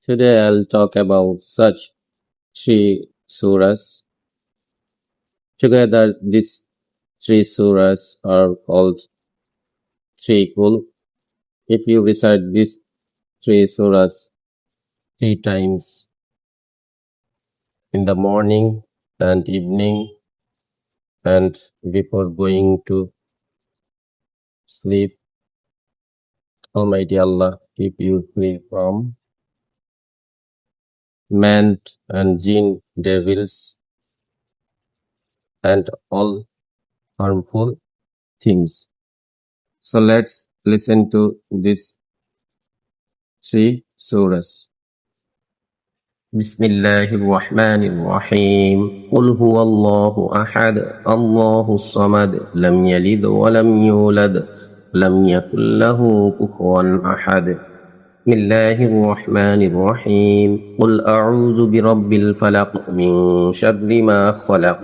Today I'll talk about such three surahs. Together, these three surahs are called three kul. If you recite these three surahs three times in the morning and evening and before going to sleep, Almighty Allah keep you free from man and jinn, devils, and all harmful things. So let's listen to these three surahs. بسم الله الرحمن الرحيم قل هو الله أحد الله الصمد لم يلد ولم يولد لم يكن له كفوا أحد بسم الله الرحمن الرحيم قل أعوذ برب الفلق من شر ما خلق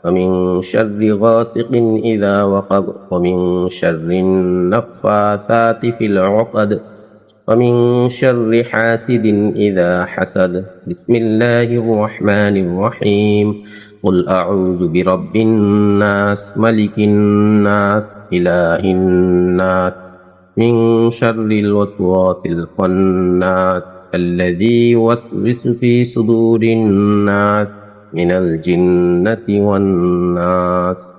ومن شر غاسق إذا وقب ومن شر النفاثات في العقد ومن شر حاسد إذا حسد بسم الله الرحمن الرحيم قل أعوذ برب الناس ملك الناس إله الناس من شر الوسواس الخناس الذي يوسوس في صدور الناس من الجنة والناس